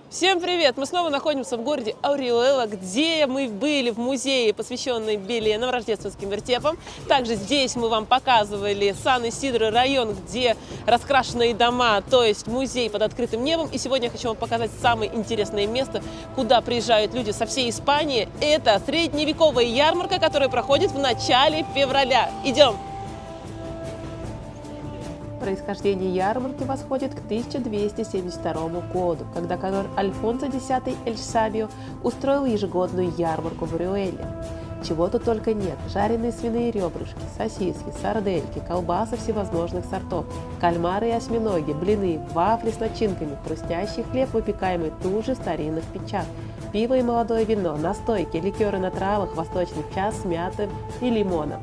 Всем привет! Мы снова находимся в городе Ориуэла, где мы были в музее, посвященный Беленам, рождественским вертепам. Также здесь мы вам показывали Сан-Исидро район, где раскрашенные дома, то есть музей под открытым небом. И сегодня я хочу вам показать самое интересное место, куда приезжают люди со всей Испании. Это средневековая ярмарка, которая проходит в начале февраля. Идем! Происхождение ярмарки восходит к 1272 году, когда король Альфонсо X Эль Сабио устроил ежегодную ярмарку в Ориуэле. Чего тут только нет: жареные свиные ребрышки, сосиски, сардельки, колбасы всевозможных сортов, кальмары и осьминоги, блины, вафли с начинками, хрустящий хлеб, выпекаемый тут же в старинных печах, пиво и молодое вино, настойки, ликеры на травах, восточный час с мятой и лимоном.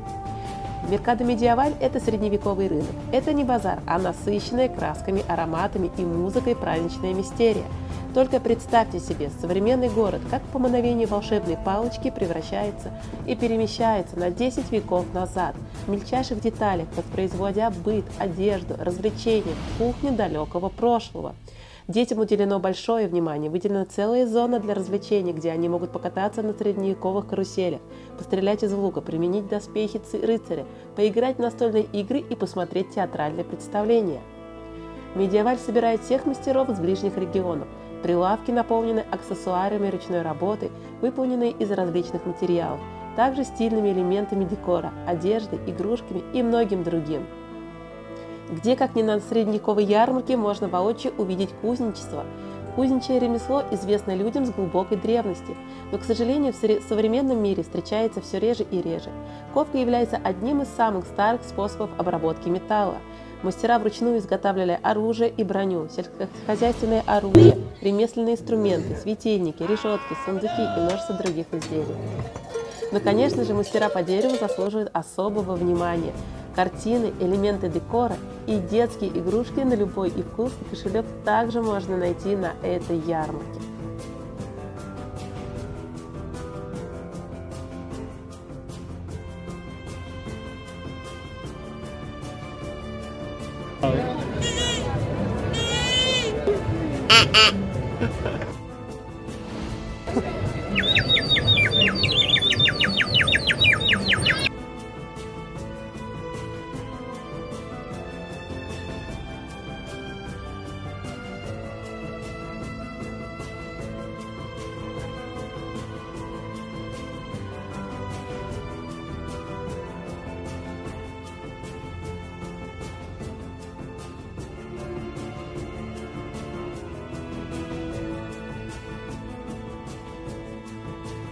Меркадо Медиеваль – это средневековый рынок. Это не базар, а насыщенная красками, ароматами и музыкой праздничная мистерия. Только представьте себе, современный город, как по мановению волшебной палочки, превращается и перемещается на 10 веков назад, в мельчайших деталях, воспроизводя быт, одежду, развлечения, кухню далекого прошлого. Детям уделено большое внимание, выделена целая зона для развлечений, где они могут покататься на средневековых каруселях, пострелять из лука, применить доспехи рыцаря, поиграть в настольные игры и посмотреть театральные представления. Медиеваль собирает всех мастеров из ближних регионов. Прилавки наполнены аксессуарами ручной работы, выполненные из различных материалов, также стильными элементами декора, одежды, игрушками и многим другим. Где, как ни на средневековой ярмарке, можно воочию увидеть кузнечество. Кузнечное ремесло известно людям с глубокой древности, но, к сожалению, в современном мире встречается все реже и реже. Ковка является одним из самых старых способов обработки металла. Мастера вручную изготавливали оружие и броню, сельскохозяйственное оружие, ремесленные инструменты, светильники, решетки, сундуки и множество других изделий. Но, конечно же, мастера по дереву заслуживают особого внимания. Картины, элементы декора и детские игрушки на любой и вкус и кошелек также можно найти на этой ярмарке.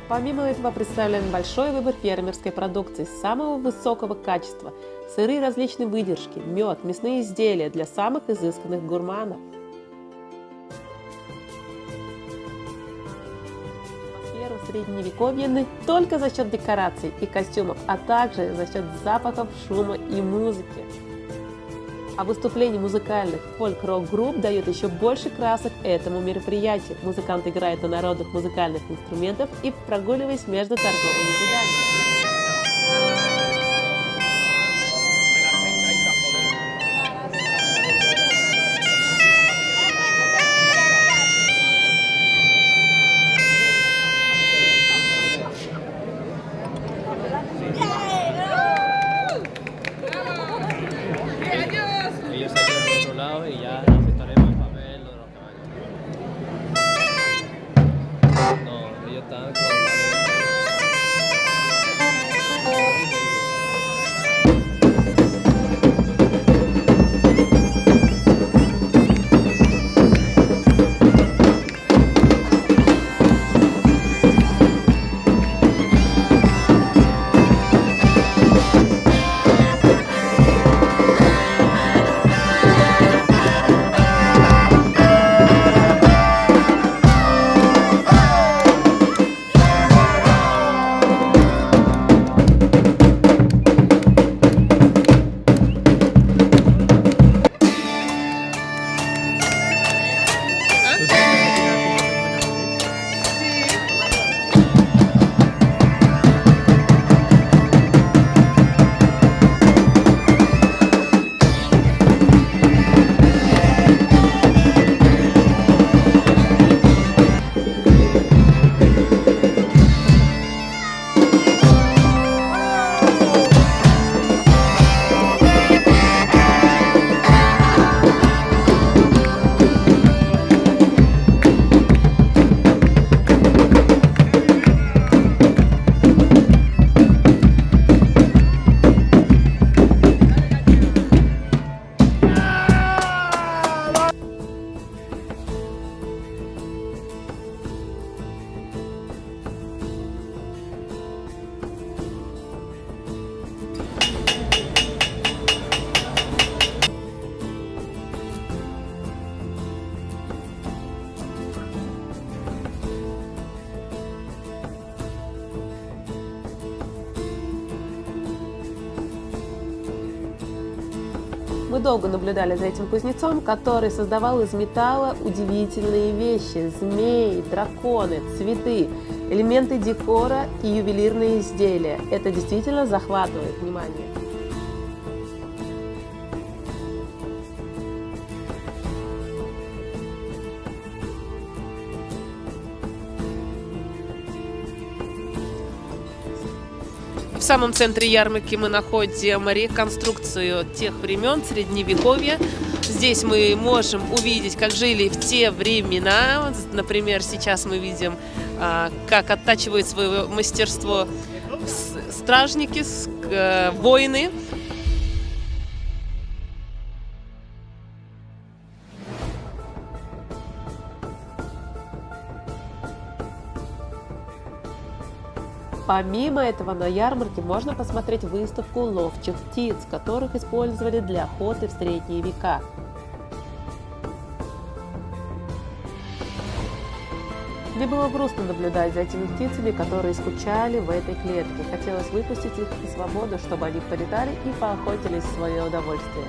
Помимо этого представлен большой выбор фермерской продукции самого высокого качества, сыры различной выдержки, мед, мясные изделия для самых изысканных гурманов. Атмосферу средневековья не только за счет декораций и костюмов, а также за счет запахов, шума и музыки. А выступление музыкальных фольк-рок-групп дает еще больше красок этому мероприятию. Музыкант играет на народных музыкальных инструментах и прогуливаясь между торговыми рядами. Ellos se quedan por otro lado y ya aceptaremos el papel o los caballos. No, ellos están con... долго наблюдали за этим кузнецом, который создавал из металла удивительные вещи: змеи, драконы, цветы, элементы декора и ювелирные изделия. Это действительно захватывает внимание. В самом центре ярмарки мы находим реконструкцию тех времен Средневековья. Здесь мы можем увидеть, как жили в те времена. Например, сейчас мы видим, как оттачивают свое мастерство стражники, воины. Помимо этого, на ярмарке можно посмотреть выставку ловчих птиц, которых использовали для охоты в средние века. Мне было грустно наблюдать за этими птицами, которые скучали в этой клетке. Хотелось выпустить их на свободу, чтобы они полетали и поохотились в свое удовольствие.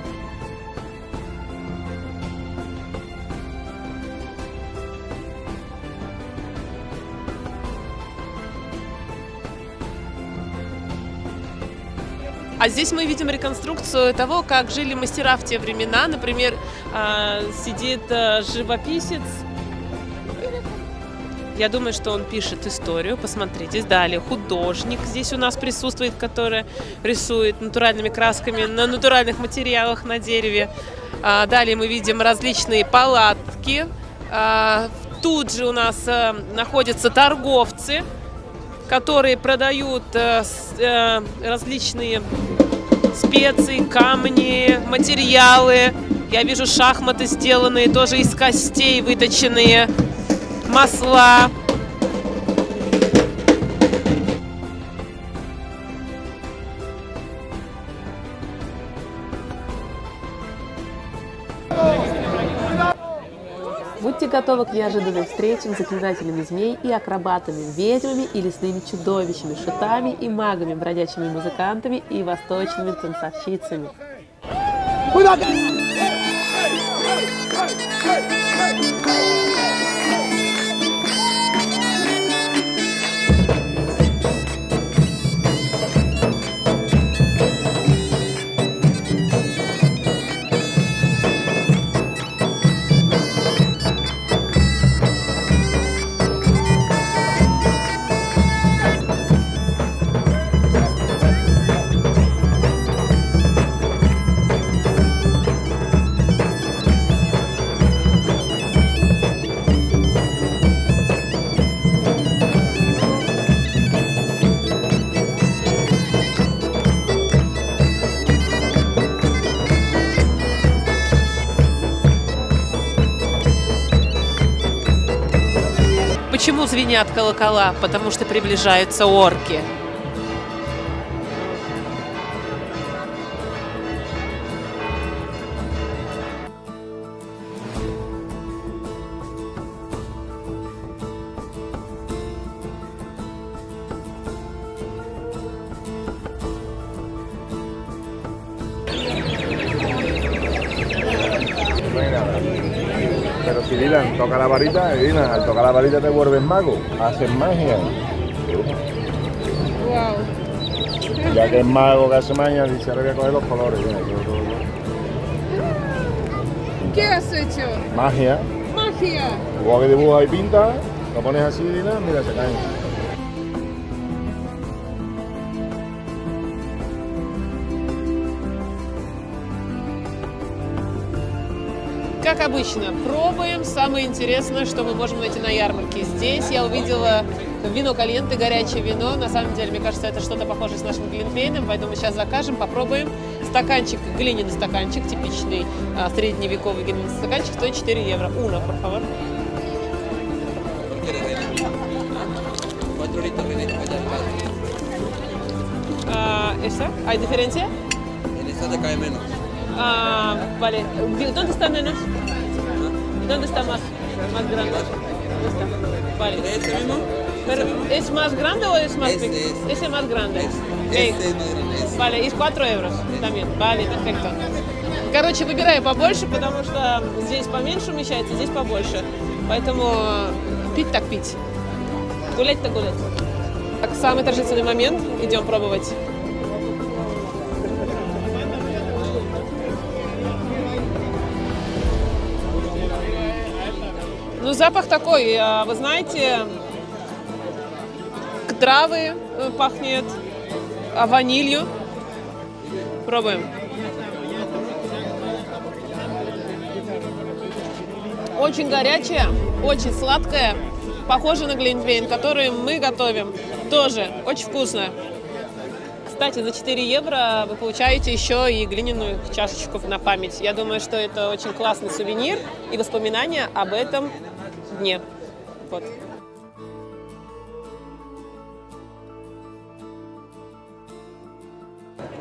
А здесь мы видим реконструкцию того, как жили мастера в те времена. Например, сидит живописец. Я думаю, что он пишет историю. Посмотрите. Далее художник здесь у нас присутствует, который рисует натуральными красками на натуральных материалах на дереве. Далее мы видим различные палатки. Тут же у нас находятся торговцы, которые продают различные специи, камни, материалы. Я вижу шахматы, сделанные тоже из костей, выточенные, масла. Будьте готовы к неожиданным встречам с заклинателями змей и акробатами, ведьмами и лесными чудовищами, шутами и магами, бродячими музыкантами и восточными танцовщицами. Почему звенят колокола? Потому что приближаются орки. Pero si Dylan toca la varita, Dylan, al tocar la varita te vuelves mago, haces magia. Wow. Ya que es mago que hace magia, dice ahora voy a coger los colores. Mira, ¿Qué has hecho? magia. Magia. Luego que dibujas y pintas, lo pones así, Dylan, mira, se caen. Как обычно, пробуем самое интересное, что мы можем найти на ярмарке. Здесь я увидела вино кальенте, горячее вино. На самом деле, мне кажется, это что-то похожее с нашим глинтвейном, поэтому сейчас закажем, попробуем. Стаканчик, глиняный стаканчик, типичный средневековый глиняный стаканчик, стоит 4 евро. Uno, por favor. ¿Esa? ¿Hay diferencia? En esta te cae menos. Vale. ¿Dónde está menos? ¿Dónde está más grande? ¿Dónde está? Vale. ¿Este mismo? Pero, ¿es más grande o es más Este pequeño? es. Ese es más grande. Este es más grande. Vale, y 4 euros también. Vale, perfecto. Короче, выбираю побольше, потому что здесь поменьше умещается, здесь побольше. Поэтому пить так пить. Гулять так гулять. Так, самый торжественный момент. Идем пробовать. Ну, запах такой, вы знаете, травы пахнет, ванилью. Пробуем. Очень горячая, очень сладкая, похожа на глинтвейн, который мы готовим. Тоже очень вкусно. Кстати, за 4 евро вы получаете еще и глиняную чашечку на память. Я думаю, что это очень классный сувенир и воспоминания об этом дне. Вот.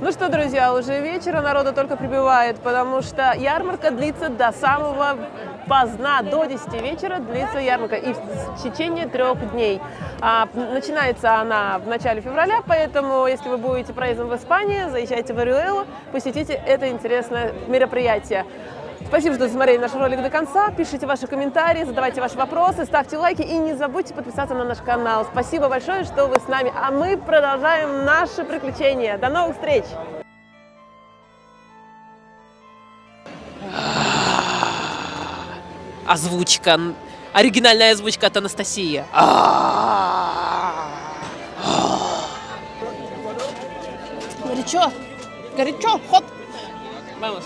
Ну что, друзья, уже вечер, народу только прибывает, потому что ярмарка длится до самого поздна, до 10 вечера длится ярмарка, и в течение 3 дней. Начинается она в начале февраля, поэтому, если вы будете проездом в Испании, заезжайте в Ориуэлу, посетите это интересное мероприятие. Спасибо, что досмотрели наш ролик до конца. Пишите ваши комментарии, задавайте ваши вопросы, ставьте лайки и не забудьте подписаться на наш канал. Спасибо большое, что вы с нами, а мы продолжаем наши приключения. До новых встреч! Озвучка. Оригинальная озвучка от Анастасии. Горячо! Горячо! Ход! Vamos.